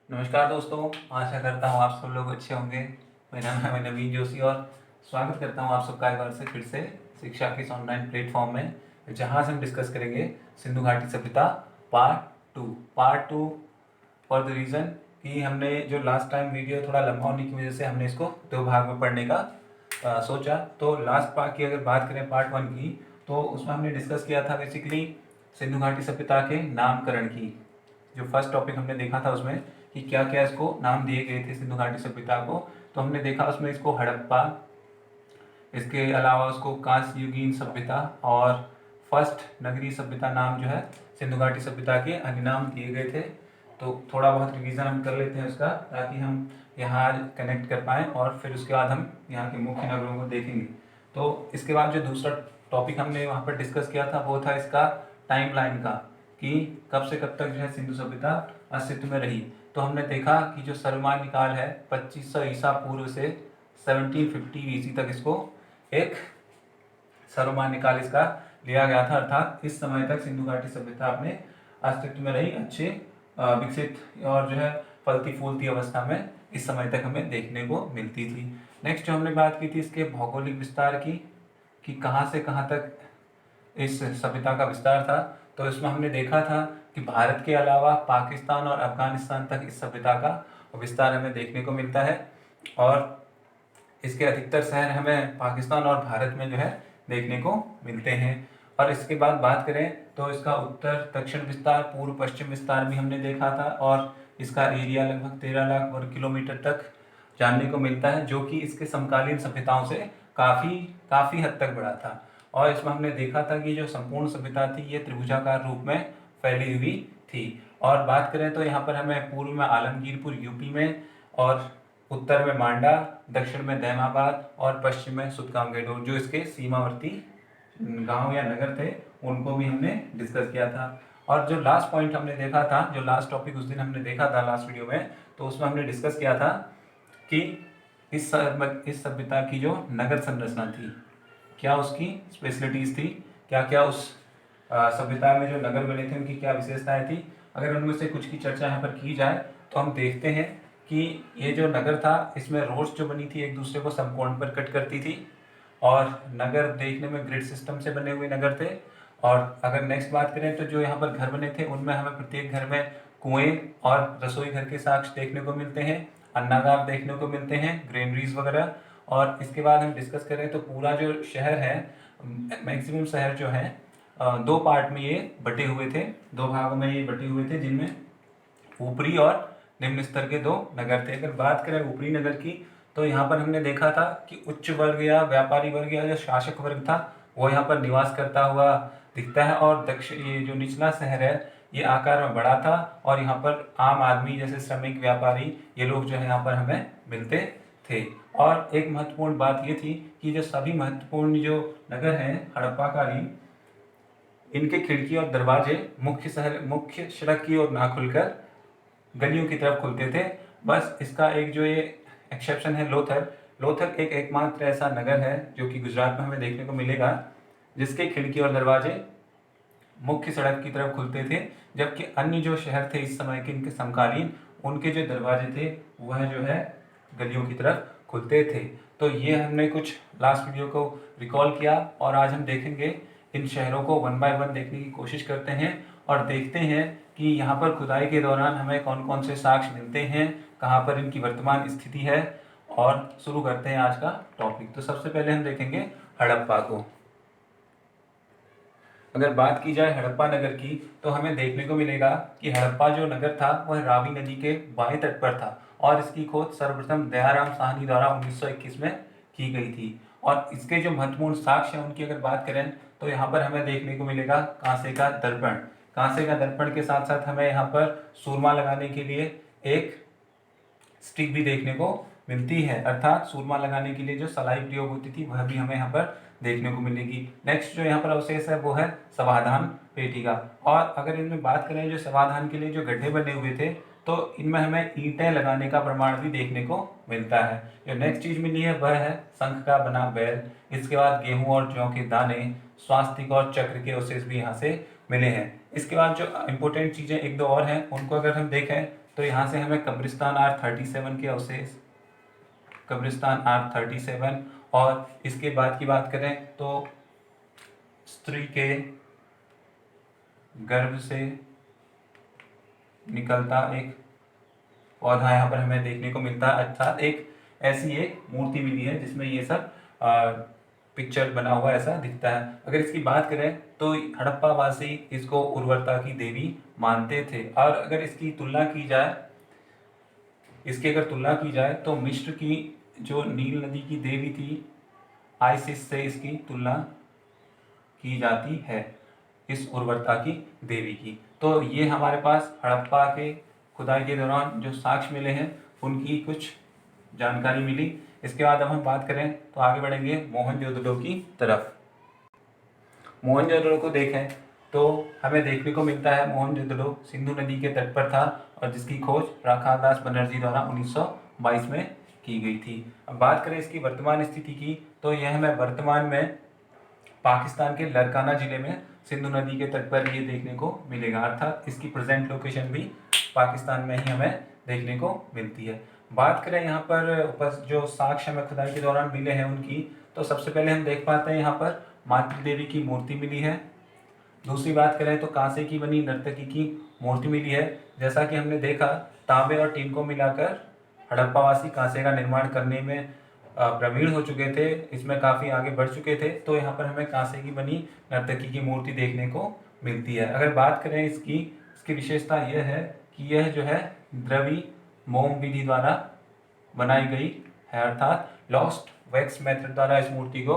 नमस्कार दोस्तों, आशा करता हूँ आप सब लोग अच्छे होंगे। मेरा नाम है नवीन जोशी और स्वागत करता हूँ आप सबका एक बार से फिर से शिक्षा के इस ऑनलाइन प्लेटफॉर्म में, जहाँ से हम डिस्कस करेंगे सिंधु घाटी सभ्यता part two for the reason कि हमने जो लास्ट टाइम वीडियो थोड़ा लंबा होने की वजह से हमने इसको दो भाग में पढ़ने का सोचा। तो लास्ट पार्ट की अगर बात करें पार्ट वन की, तो उसमें हमने डिस्कस किया था बेसिकली सिंधु घाटी सभ्यता के नामकरण की। जो फर्स्ट टॉपिक हमने देखा था उसमें कि क्या क्या इसको नाम दिए गए थे सिंधु घाटी सभ्यता को, तो हमने देखा उसमें इसको हड़प्पा, इसके अलावा उसको कांस्ययुगीन सभ्यता और फर्स्ट नगरीय सभ्यता नाम जो है सिंधु घाटी सभ्यता के अन्य नाम दिए गए थे। तो थोड़ा बहुत रिवीजन हम कर लेते हैं उसका, ताकि हम यहाँ कनेक्ट कर पाएँ और फिर उसके बाद हम यहाँ के मुख्य नगरों को देखेंगे। तो इसके बाद जो दूसरा टॉपिक हमने वहाँ पर डिस्कस किया था वो था इसका टाइमलाइन का, कि कब से कब तक जो है सिंधु सभ्यता अस्तित्व में रही। तो हमने देखा कि जो सर्वमान्य काल है 2500 ईसा पूर्व से 1750 ईसी तक इसको एक सर्वमान्य काल इसका लिया गया था, अर्थात इस समय तक सिंधु घाटी सभ्यता अपने अस्तित्व में रही, अच्छे विकसित और जो है फलती फूलती अवस्था में इस समय तक हमें देखने को मिलती थी। नेक्स्ट जो हमने बात की थी इसके भौगोलिक विस्तार की, कि कहाँ से कहाँ तक इस सभ्यता का विस्तार था। तो इसमें हमने देखा था कि भारत के अलावा पाकिस्तान और अफगानिस्तान तक इस सभ्यता का विस्तार हमें देखने को मिलता है, और इसके अधिकतर शहर हमें पाकिस्तान और भारत में जो है देखने को मिलते हैं। और इसके बाद बात करें तो इसका उत्तर दक्षिण विस्तार, पूर्व पश्चिम विस्तार भी हमने देखा था, और इसका एरिया लगभग 13 लाख वर्ग किलोमीटर तक जानने को मिलता है, जो कि इसके समकालीन सभ्यताओं से काफ़ी हद तक बड़ा था। और इसमें हमने देखा था कि जो संपूर्ण सभ्यता थी ये त्रिभुजाकार रूप में फैली हुई थी। और बात करें तो यहाँ पर हमें पूर्व में आलमगीरपुर यूपी में, और उत्तर में मांडा, दक्षिण में दैमाबाद और पश्चिम में सुतकांगेडोर, जो इसके सीमावर्ती गांव या नगर थे, उनको भी हमने डिस्कस किया था। और जो लास्ट पॉइंट हमने देखा था, जो लास्ट टॉपिक उस दिन हमने देखा था लास्ट वीडियो में, तो उसमें हमने डिस्कस किया था कि इस सभ्यता की जो नगर संरचना थी, क्या उसकी स्पेशलिटीज़ थी, क्या क्या उस सभ्यता में जो नगर बने थे उनकी क्या विशेषताएं थी। अगर उनमें से कुछ की चर्चा यहाँ पर की जाए तो हम देखते हैं कि ये जो नगर था इसमें रोड्स जो बनी थी एक दूसरे को समकोण पर कट करती थी, और नगर देखने में ग्रिड सिस्टम से बने हुए नगर थे। और अगर नेक्स्ट बात करें तो जो यहाँ पर घर बने थे उनमें हमें प्रत्येक घर में कुएं और रसोई घर के साक्ष्य देखने को मिलते हैं, अन्नागार देखने को मिलते हैं, ग्रेनरीज वगैरह। और इसके बाद हम डिस्कस करें तो पूरा जो शहर है, मैक्सिमम शहर जो है दो पार्ट में ये बटे हुए थे, दो भागों में ये बटे हुए थे, जिनमें ऊपरी और निम्न स्तर के दो नगर थे। अगर बात करें ऊपरी नगर की, तो यहाँ पर हमने देखा था कि उच्च वर्ग या व्यापारी वर्ग या जो शासक वर्ग था वो यहाँ पर निवास करता हुआ दिखता है। और दक्षिण ये जो निचला शहर है ये आकार में बड़ा था, और यहाँ पर आम आदमी जैसे श्रमिक, व्यापारी, ये लोग जो है यहाँ पर हमें मिलते थे। और एक महत्वपूर्ण बात ये थी कि जो सभी महत्वपूर्ण जो नगर हैं हड़प्पाकालीन, इनके खिड़की और दरवाजे मुख्य सड़क की ओर ना खुलकर गलियों की तरफ खुलते थे। बस इसका एक जो ये एक्सेप्शन है लोथल एक एकमात्र ऐसा नगर है जो कि गुजरात में हमें देखने को मिलेगा, जिसके खिड़की और दरवाजे मुख्य सड़क की तरफ खुलते थे, जबकि अन्य जो शहर थे इस समय के इनके समकालीन, उनके जो दरवाजे थे वह जो है गलियों की तरफ खुलते थे। तो ये हमने कुछ लास्ट वीडियो को रिकॉल किया, और आज हम देखेंगे इन शहरों को वन बाय वन देखने की कोशिश करते हैं, और देखते हैं कि यहाँ पर खुदाई के दौरान हमें कौन कौन से साक्ष्य मिलते हैं, कहाँ पर इनकी वर्तमान स्थिति है। और शुरू करते हैं आज का टॉपिक। तो सबसे पहले हम देखेंगे हड़प्पा को। अगर बात की जाए हड़प्पा नगर की, तो हमें देखने को मिलेगा कि हड़प्पा जो नगर था वह रावी नदी के बाएं तट पर था, और इसकी खोज सर्वप्रथम दयाराम साहनी द्वारा 1921 में की गई थी। और इसके जो महत्वपूर्ण साक्ष्य हैं उनकी अगर बात करें तो यहाँ पर हमें देखने को मिलेगा कांसे का दर्पण। कांसे का दर्पण के साथ साथ हमें यहाँ पर सूरमा लगाने के लिए एक स्टिक भी देखने को मिलती है, अर्थात सूरमा लगाने के लिए जो सलाई प्रयोग होती थी वह भी हमें यहाँ पर देखने को मिलेगी। नेक्स्ट जो यहाँ पर अवशेष है वो है समाधान पेटी का। और अगर इनमें बात करें जो समाधान के लिए जो गड्ढे बने हुए थे, तो इनमें हमें ईंटें लगाने का प्रमाण भी देखने को मिलता है। जो नेक्स्ट चीज मिली है वह है शंख का बना बैल। इसके बाद गेहूं और जौ के दाने, स्वास्तिक और चक्र के अवशेष भी यहाँ से मिले हैं। इसके बाद जो इम्पोर्टेंट चीजें एक दो और हैं, उनको अगर हम देखें तो यहाँ से हमें कब्रिस्तान R37 के अवशेष, कब्रिस्तान R37, और इसके बाद की बात करें तो स्त्री के गर्भ से निकलता एक पौधा यहाँ पर हमें देखने को मिलता है, अर्थात एक ऐसी एक मूर्ति मिली है जिसमें ये सब पिक्चर बना हुआ ऐसा दिखता है। अगर इसकी बात करें तो हड़प्पा वासी इसको उर्वरता की देवी मानते थे। और अगर इसकी तुलना की जाए, इसकी अगर तुलना की जाए तो मिस्र की जो नील नदी की देवी थी आइसिस से इसकी तुलना की जाती है, इस उर्वरता की देवी की। तो ये हमारे पास हड़प्पा के खुदाई के दौरान जो साक्ष्य मिले हैं उनकी कुछ जानकारी मिली। इसके बाद अब हम बात करें तो आगे बढ़ेंगे मोहनजोदड़ो की तरफ। मोहनजोदड़ो को देखें तो हमें देखने को मिलता है मोहनजोदड़ो सिंधु नदी के तट पर था और जिसकी खोज राखालदास बनर्जी द्वारा 1922 में की गई थी। अब बात करें इसकी वर्तमान स्थिति की तो यह हमें वर्तमान में पाकिस्तान के लरकाना जिले में सिंधु नदी के तट पर ये देखने को मिलेगा, अर्थात इसकी प्रेजेंट लोकेशन भी पाकिस्तान में ही हमें देखने को मिलती है। बात करें यहाँ पर जो साक्ष्य हमें खुदाई के दौरान मिले हैं उनकी, तो सबसे पहले हम देख पाते हैं यहाँ पर मातृ देवी की मूर्ति मिली है। दूसरी बात करें तो कांसे की बनी नर्तकी की मूर्ति मिली है। जैसा कि हमने देखा तांबे और टीन को मिलाकर हड़प्पावासी कांसे का निर्माण करने में प्रवीण हो चुके थे, इसमें काफ़ी आगे बढ़ चुके थे। तो यहाँ पर हमें कांसे की बनी नर्तकी की मूर्ति देखने को मिलती है। अगर बात करें इसकी विशेषता यह है कि यह जो है द्रवी मोम विधि द्वारा बनाई गई है, अर्थात लॉस्ट वैक्स मेथड द्वारा इस मूर्ति को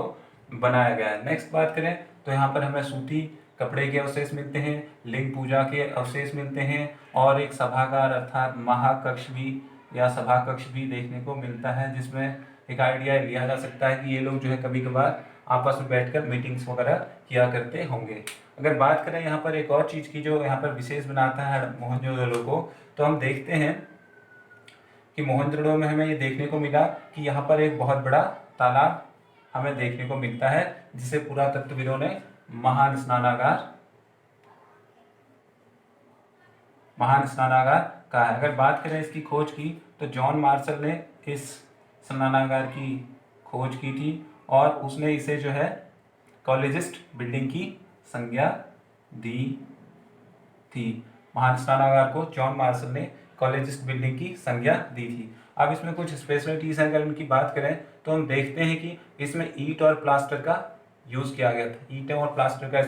बनाया गया है। नेक्स्ट बात करें तो यहाँ पर हमें सूती कपड़े के अवशेष मिलते हैं, लिंग पूजा के अवशेष मिलते हैं और एक सभागार अर्थात महाकक्ष भी या सभा कक्ष भी देखने को मिलता है, जिसमें एक आइडिया लिया जा सकता है कि ये लोग जो है कभी कभार आपस में बैठकर मीटिंग्स वगैरह किया करते होंगे। अगर बात करें यहाँ पर एक और चीज़ की जो यहाँ पर विशेष बनाता है मोहनजोदड़ो को, तो हम देखते हैं कि मोहनजोदड़ो में हमें ये देखने को मिला कि यहाँ पर एक बहुत बड़ा तालाब हमें देखने को मिलता है, जिसे पुरातत्वविदों ने महान स्नानागार कहा है। अगर बात करें इसकी खोज की तो जॉन मार्शल ने इस स्नानागार की खोज की थी और उसने इसे जो है कॉलेजिस्ट बिल्डिंग की संज्ञा दी थी। महान स्नानागार को जॉन मार्शल ने कॉलेजिस्ट बिल्डिंग की संज्ञा दी थी। अब इसमें कुछ स्पेशलिटीज हैं, अगर उनकी बात करें तो हम देखते हैं कि इसमें ईंट और प्लास्टर का यूज़ किया गया था, ईंटें और प्लास्टर का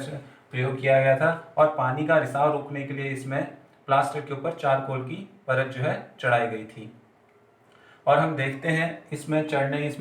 प्रयोग किया गया था और पानी का रिसाव रोकने के लिए इसमें प्लास्टर के ऊपर चारकोल की परत जो है चढ़ाई गई थी। और हम देखते हैं इसमें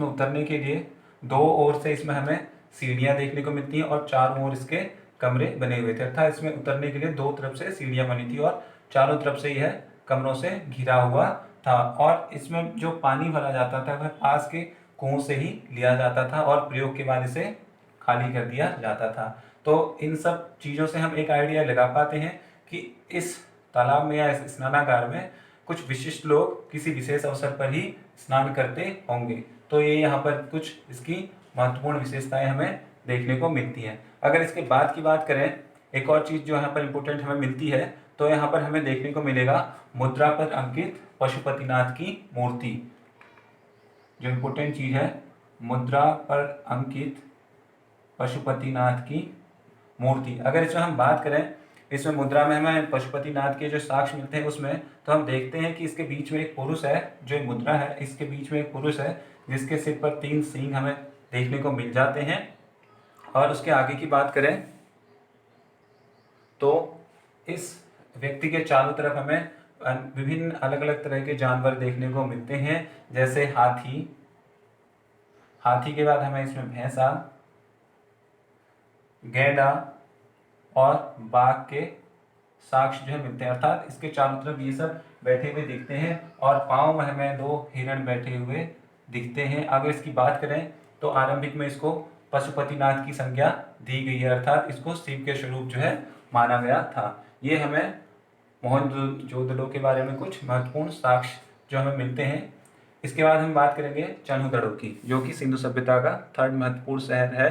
उतरने के लिए दो ओर से इसमें हमें सीढ़ियाँ देखने को मिलती हैं और चारों ओर इसके कमरे बने हुए थे, अर्थात इसमें उतरने के लिए दो तरफ से सीढ़ियाँ बनी थी और चारों तरफ से यह कमरों से घिरा हुआ था। और इसमें जो पानी भरा जाता था वह पास के कुओं से ही लिया जाता था और प्रयोग के बाद इसे खाली कर दिया जाता था। तो इन सब चीज़ों से हम एक आइडिया लगा पाते हैं कि इस तालाब में या इस स्नानागार में कुछ विशिष्ट लोग किसी विशेष अवसर पर ही स्नान करते होंगे। तो ये यहाँ पर कुछ इसकी महत्वपूर्ण विशेषताएं हमें देखने को मिलती हैं। अगर इसके बाद की बात करें, एक और चीज़ जो यहाँ पर इम्पोर्टेंट हमें मिलती है, तो यहाँ पर हमें देखने को मिलेगा मुद्रा पर अंकित पशुपतिनाथ की मूर्ति। जो इम्पोर्टेंट चीज़ है, मुद्रा पर अंकित पशुपतिनाथ की मूर्ति। अगर इसमें हम बात करें, इसमें मुद्रा में हमें पशुपतिनाथ के जो साक्ष्य मिलते हैं उसमें तो हम देखते हैं कि इसके बीच में एक पुरुष है, जो मुद्रा है इसके बीच में एक पुरुष है जिसके सिर पर 3 सींग हमें देखने को मिल जाते हैं। और उसके आगे की बात करें तो इस व्यक्ति के चारों तरफ हमें विभिन्न अलग अलग तरह के जानवर देखने को मिलते हैं, जैसे हाथी के बाद हमें इसमें भैंसा, गैंडा और बाघ के साक्ष्य जो है मिलते हैं, अर्थात इसके चारों तरफ ये सब बैठे हुए दिखते हैं और पाँव में हमें 2 हिरण बैठे हुए दिखते हैं। अगर इसकी बात करें तो आरंभिक में इसको पशुपतिनाथ की संज्ञा दी गई है, अर्थात इसको शिव के स्वरूप जो है माना गया था। ये हमें मोहनजोदड़ो के बारे में कुछ महत्वपूर्ण साक्ष्य जो हमें मिलते हैं। इसके बाद हम बात करेंगे चन्हुदड़ो की, जो कि सिंधु सभ्यता का 3rd महत्वपूर्ण शहर है।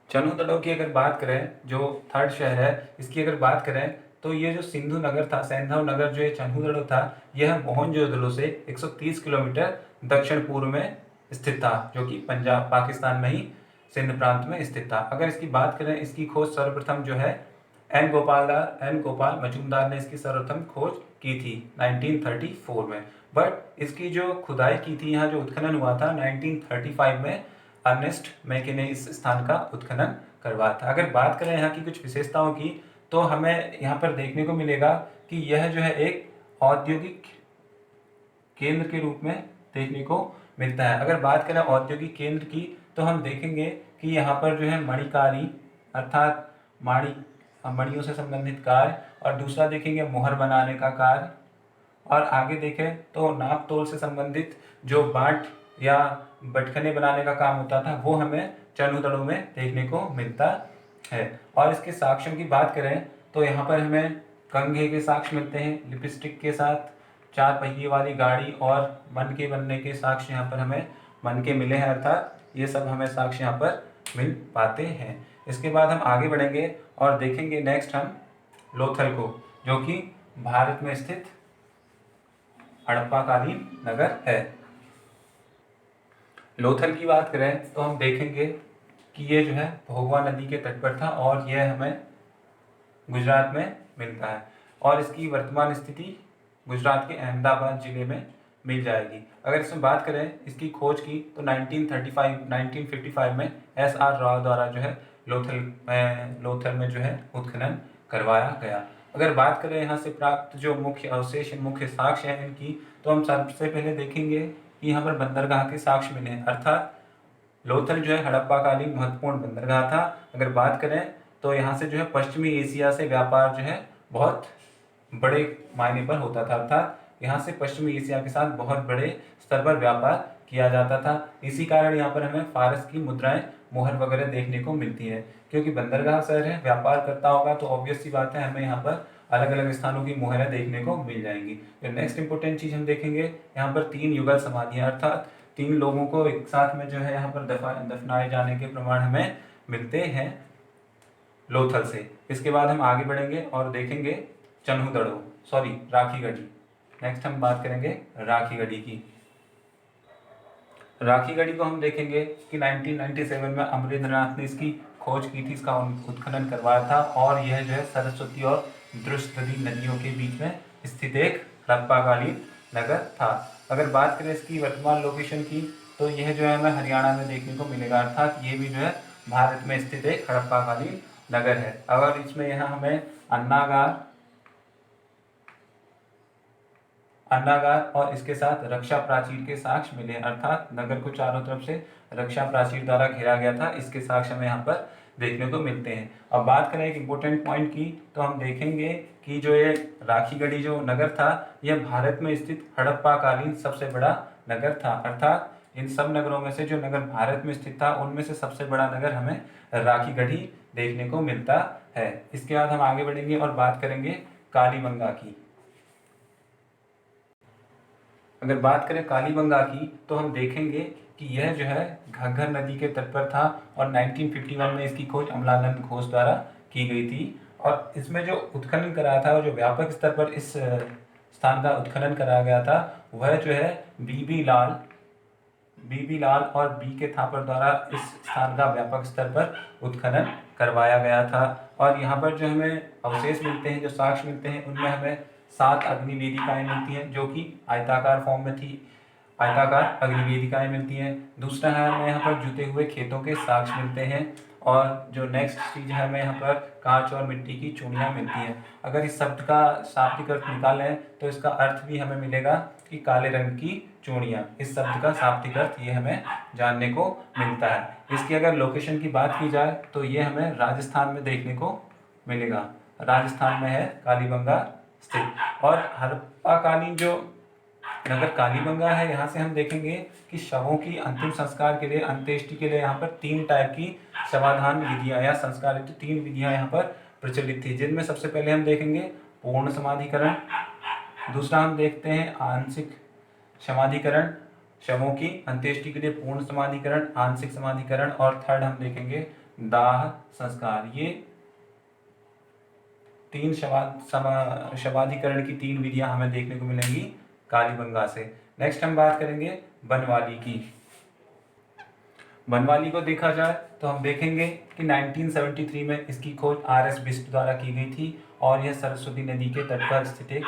चन्हुदड़ो की अगर बात करें, जो 3rd शहर है, इसकी अगर बात करें तो ये जो सिंधु नगर था, सैंधव नगर जो ये चन्हूदड़ो था, यह मोहनजोदड़ो से 130 किलोमीटर दक्षिण पूर्व में स्थित था, जो कि पंजाब पाकिस्तान में ही सिंध प्रांत में स्थित था। अगर इसकी बात करें, इसकी खोज सर्वप्रथम जो है एन गोपाल मजूमदार ने इसकी सर्वप्रथम खोज की थी 1934 में। बट इसकी जो खुदाई की थी, यहाँ जो उत्खनन हुआ था 1935 में अर्नेस्ट मैके ने इस स्थान का उत्खनन करवाया था। अगर बात करें यहाँ की कुछ विशेषताओं की, तो हमें यहाँ पर देखने को मिलेगा कि यह जो है एक औद्योगिक केंद्र के रूप में देखने को मिलता है। अगर बात करें औद्योगिक केंद्र की, तो हम देखेंगे कि यहाँ पर जो है मणिकारी अर्थात मणियों से संबंधित कार्य, और दूसरा देखेंगे मोहर बनाने का कार्य, और आगे देखें तो नाप तोल से संबंधित जो बाट या बटखने बनाने का काम होता था, वो हमें चन्हूदड़ो में देखने को मिलता है। और इसके साक्ष्यों की बात करें तो यहाँ पर हमें कंघे के साक्ष्य मिलते हैं, लिपस्टिक के साथ 4 पहिए वाली गाड़ी और मन के बनने के साक्ष्य यहाँ पर हमें मन के मिले हैं, अर्थात ये सब हमें साक्ष्य यहाँ पर मिल पाते हैं। इसके बाद हम आगे बढ़ेंगे और देखेंगे नेक्स्ट हम लोथल को, जो कि भारत में स्थित हड़प्पाकालीन नगर है। लोथल की बात करें तो हम देखेंगे कि ये जो है भोगवा नदी के तट पर था और यह हमें गुजरात में मिलता है, और इसकी वर्तमान स्थिति गुजरात के अहमदाबाद जिले में मिल जाएगी। अगर इसमें बात करें इसकी खोज की, तो 1955 में SR राव द्वारा जो है लोथल में जो है उत्खनन करवाया गया। अगर बात करें यहाँ से प्राप्त जो मुख्य अवशेष, मुख्य साक्ष्य हैं इनकी, तो हम सबसे पहले देखेंगे कि यहाँ पर बंदरगाह के साक्ष्य मिले हैं, अर्थात लोथल जो है हड़प्पाकालीन महत्वपूर्ण बंदरगाह था। अगर बात करें तो यहाँ से जो है पश्चिमी एशिया से व्यापार जो है बहुत बड़े मायने पर होता था, अर्थात यहाँ से पश्चिमी एशिया के साथ बहुत बड़े स्तर पर व्यापार किया जाता था। इसी कारण यहाँ पर हमें फारस की मुद्राएं, मोहर वगैरह देखने को मिलती है, क्योंकि बंदरगाह शहर है, व्यापार करता होगा, तो ऑब्वियस सी बात है हमें यहाँ पर अलग अलग स्थानों की मोहरें देखने को मिल जाएंगी। तो नेक्स्ट इंपॉर्टेंट चीज हम देखेंगे, यहाँ पर 3 युगल समाधियां, अर्थात 3 लोगों को एक साथ में जो है यहाँ पर दफनाए जाने के प्रमाण हमें मिलते हैं लोथल से। इसके बाद हम आगे बढ़ेंगे और देखेंगे राखीगढ़ी। नेक्स्ट हम बात करेंगे राखीगढ़ी की। राखीगढ़ी को हम देखेंगे कि 1997 में अमरेंद्रनाथ ने इसकी खोज की थी, इसका उत्खनन करवाया था, और यह जो है सरस्वती और दृष्टि नदियों के बीच में स्थित एक हड़प्पाकालीन नगर था। अगर बात करें इसकी वर्तमान लोकेशन की, तो यह जो है हमें हरियाणा में देखने को मिलेगा, अर्थात ये भी जो है भारत में स्थित एक हड़प्पाकालीन नगर है। अगर इसमें यहाँ हमें अन्नागार और इसके साथ रक्षा प्राचीर के साक्ष्य मिले, अर्थात नगर को चारों तरफ से रक्षा प्राचीर द्वारा घेरा गया था, इसके साक्ष्य हमें यहाँ पर देखने को मिलते हैं। अब बात करें एक इम्पोर्टेंट पॉइंट की, तो हम देखेंगे कि जो ये राखीगढ़ी जो नगर था, यह भारत में स्थित हड़प्पाकालीन सबसे बड़ा नगर था, अर्थात इन सब नगरों में से जो नगर भारत में स्थित था, उनमें से सबसे बड़ा नगर हमें राखीगढ़ी देखने को मिलता है। इसके बाद हम आगे बढ़ेंगे और बात करेंगे कालीबंगा की। अगर बात करें कालीबंगा की, तो हम देखेंगे कि यह जो है घग्गर नदी के तट पर था, और 1951 में इसकी खोज अमलानंद घोष द्वारा की गई थी, और इसमें जो उत्खनन कराया था, जो व्यापक स्तर पर इस स्थान का उत्खनन कराया गया था, वह जो है बीबी लाल और बी के थापर द्वारा इस स्थान का व्यापक स्तर पर उत्खनन करवाया गया था। और यहाँ पर जो हमें अवशेष मिलते हैं, जो साक्ष्य मिलते हैं, उनमें हमें 7 अग्निवेदिकाएं मिलती हैं, जो कि आयताकार फॉर्म में थी, आयताकार अग्निवेदिकाएं मिलती हैं। दूसरा है हमें यहाँ पर जुते हुए खेतों के साक्ष्य मिलते हैं, और जो नेक्स्ट चीज है हमें यहाँ पर कांच और मिट्टी की चूड़ियाँ मिलती हैं। अगर इस शब्द का शाब्दिक अर्थ निकालें, तो इसका अर्थ भी हमें मिलेगा कि काले रंग की चूड़ियाँ। इस शब्द का शाब्दिक अर्थ ये हमें जानने को मिलता है। इसकी अगर लोकेशन की बात की जाए, तो ये हमें राजस्थान में देखने को मिलेगा, राजस्थान में है कालीबंगा स्थित। और हड़प्पाकालीन जो नगर कालीबंगा है, यहाँ से हम देखेंगे कि शवों की अंतिम संस्कार के लिए, अंत्येष्टि के लिए यहाँ पर 3 टाइप की समाधान विधियां या संस्कार हेतु 3 विधियां यहाँ पर प्रचलित थी, जिनमें सबसे पहले हम देखेंगे पूर्ण समाधिकरण, दूसरा हम देखते हैं आंशिक समाधिकरण, शवों की अंत्येष्टि के लिए पूर्ण समाधिकरण, आंशिक समाधिकरण, और थर्ड हम देखेंगे दाह संस्कार। ये तीन शवाधिकरण की 3 विधियां हमें देखने को मिलेंगी कालीबंगा से। नेक्स्ट हम बात करेंगे बनवाली की। बनवाली को देखा जाए तो हम देखेंगे कि 1973 में इसकी खोज RS बिष्ट द्वारा की गई थी और यह सरस्वती नदी के तट पर स्थित एक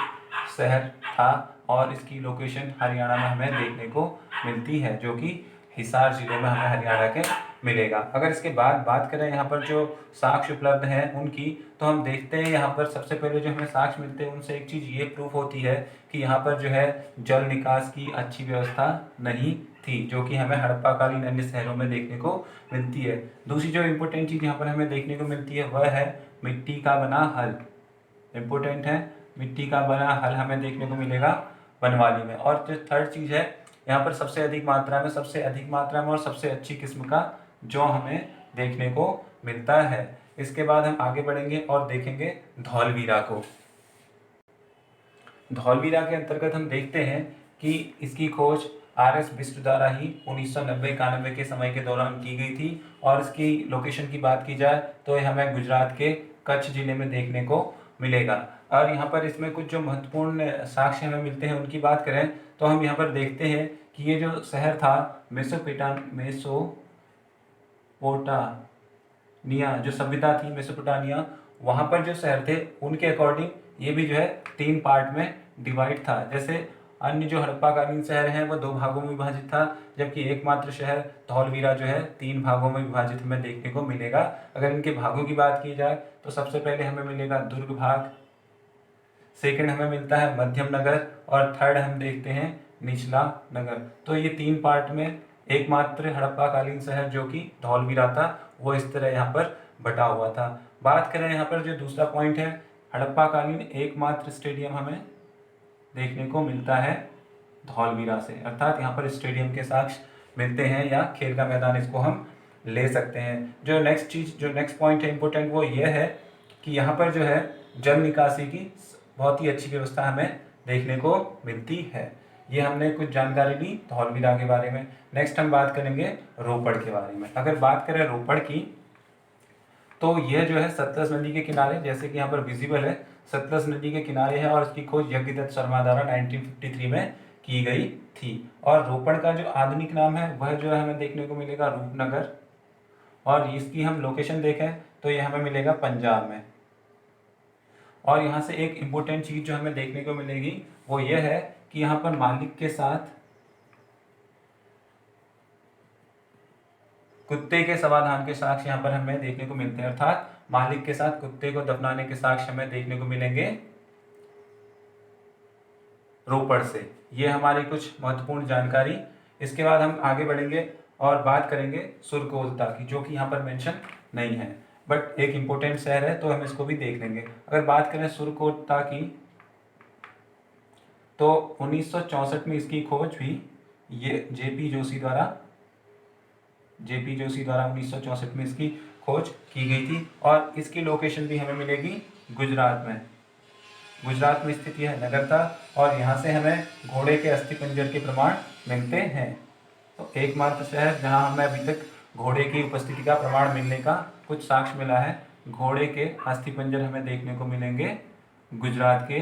शहर था और इसकी लोकेशन हरियाणा में हमें देखने को मिलती है, जो कि हिसार जिले में हमें हरियाणा के मिलेगा। अगर इसके बाद बात करें यहाँ पर जो साक्ष्य उपलब्ध हैं उनकी, तो हम देखते हैं यहाँ पर सबसे पहले जो हमें साक्ष्य मिलते हैं उनसे एक चीज़ ये प्रूफ होती है कि यहाँ पर जो है जल निकास की अच्छी व्यवस्था नहीं थी, जो कि हमें हड़प्पाकालीन अन्य शहरों में देखने को मिलती है। दूसरी जो इम्पोर्टेंट चीज़ यहाँ पर हमें देखने को मिलती है वह है मिट्टी का बना हल। इम्पोर्टेंट है, मिट्टी का बना हल हमें देखने को मिलेगा बनवाली में। और जो थर्ड चीज़ है, यहाँ पर सबसे अधिक मात्रा में और सबसे अच्छी किस्म का जो हमें देखने को मिलता है। इसके बाद हम आगे बढ़ेंगे और देखेंगे धौलवीरा को। धौलवीरा के अंतर्गत हम देखते हैं कि इसकी खोज RS बिष्ट द्वारा ही 1990-91 के समय के दौरान की गई थी और इसकी लोकेशन की बात की जाए तो यह हमें गुजरात के कच्छ जिले में देखने को मिलेगा। और यहाँ पर इसमें कुछ जो महत्वपूर्ण साक्ष्य हमें मिलते हैं उनकी बात करें तो हम यहाँ पर देखते हैं कि ये जो शहर था मेसोपोटामिया, जो सभ्यता थी मेसोपोटामिया, वहाँ पर जो शहर थे उनके अकॉर्डिंग ये भी जो है 3 पार्ट में डिवाइड था। जैसे अन्य जो हड़प्पाकालीन शहर हैं वो 2 भागों में विभाजित था, जबकि एकमात्र शहर धौलवीरा जो है 3 भागों में विभाजित हमें देखने को मिलेगा। अगर इनके भागों की बात की जाए तो सबसे पहले हमें मिलेगा दुर्ग भाग, सेकंड हमें मिलता है मध्यम नगर और थर्ड हम देखते हैं निचला नगर। तो ये 3 पार्ट में एकमात्र हड़प्पाकालीन शहर जो कि धौलवीरा था वो इस तरह यहाँ पर बटा हुआ था। बात करें यहाँ पर जो दूसरा पॉइंट है, हड़प्पाकालीन एकमात्र स्टेडियम हमें देखने को मिलता है धौलवीरा से, अर्थात यहाँ पर स्टेडियम के साक्ष्य मिलते हैं या खेल का मैदान इसको हम ले सकते हैं। जो नेक्स्ट पॉइंट है इम्पोर्टेंट वो ये है कि यहाँ पर जो है जल निकासी की बहुत ही अच्छी व्यवस्था हमें देखने को मिलती है। ये हमने कुछ जानकारी ली धौलवीरा के बारे में। नेक्स्ट हम बात करेंगे रोपड़ के बारे में। अगर बात करें रोपड़ की तो यह जो है सतलज नदी के किनारे, जैसे कि यहाँ पर विजिबल है, सतलज नदी के किनारे है और इसकी खोज यज्ञदत्त शर्मा द्वारा 1953 में की गई थी। और रोपड़ का जो आधुनिक नाम है वह जो है हमें देखने को मिलेगा रूपनगर और इसकी हम लोकेशन देखें तो ये हमें मिलेगा पंजाब में। और यहाँ से एक इम्पोर्टेंट चीज़ जो हमें देखने को मिलेगी वो ये है कि यहाँ पर मालिक के साथ कुत्ते के समाधान के साक्ष्य यहाँ पर हमें देखने को मिलते हैं, अर्थात मालिक के साथ कुत्ते को दफनाने के साक्ष्य हमें देखने को मिलेंगे रोपड़ से। ये हमारी कुछ महत्वपूर्ण जानकारी। इसके बाद हम आगे बढ़ेंगे और बात करेंगे सुरकोतला की, जो कि यहाँ पर मेंशन नहीं है बट एक इम्पोर्टेंट शहर है तो हम इसको भी देख लेंगे। अगर बात करें सुरकोतला की तो 1964 में इसकी खोज हुई, ये जेपी जोशी द्वारा 1964 में इसकी खोज की गई थी और इसकी लोकेशन भी हमें मिलेगी गुजरात में स्थित यह नगर था और यहाँ से हमें घोड़े के अस्थिपंजर के प्रमाण मिलते हैं। तो एकमात्र शहर जहाँ हमें अभी तक घोड़े की उपस्थिति का प्रमाण मिलने का कुछ साक्ष्य मिला है, घोड़े के अस्थिपंजर हमें देखने को मिलेंगे गुजरात के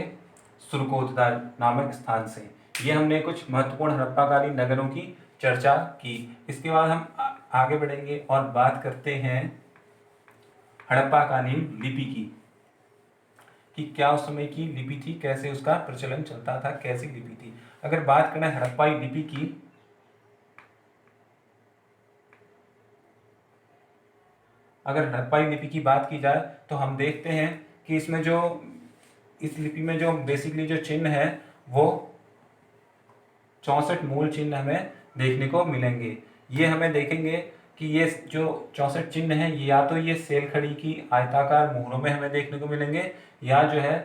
सुरकोतला नामक स्थान से। ये हमने कुछ महत्वपूर्ण हड़प्पाकालीन नगरों की चर्चा की। इसके बाद हम आगे बढ़ेंगे और बात करते हैं हड़प्पाकालीन लिपि की, कि क्या उस समय की लिपि थी, कैसे उसका प्रचलन चलता था, कैसी लिपि थी। अगर बात करें हड़प्पाई लिपि की बात की जाए तो हम देखते हैं कि इस लिपि में जो बेसिकली जो चिन्ह है वो 64 मूल चिन्ह हमें देखने को मिलेंगे। ये हमें देखेंगे कि ये जो 64 चिन्ह हैं ये या तो ये सेल खड़ी की आयताकार मोहरों में हमें देखने को मिलेंगे या जो है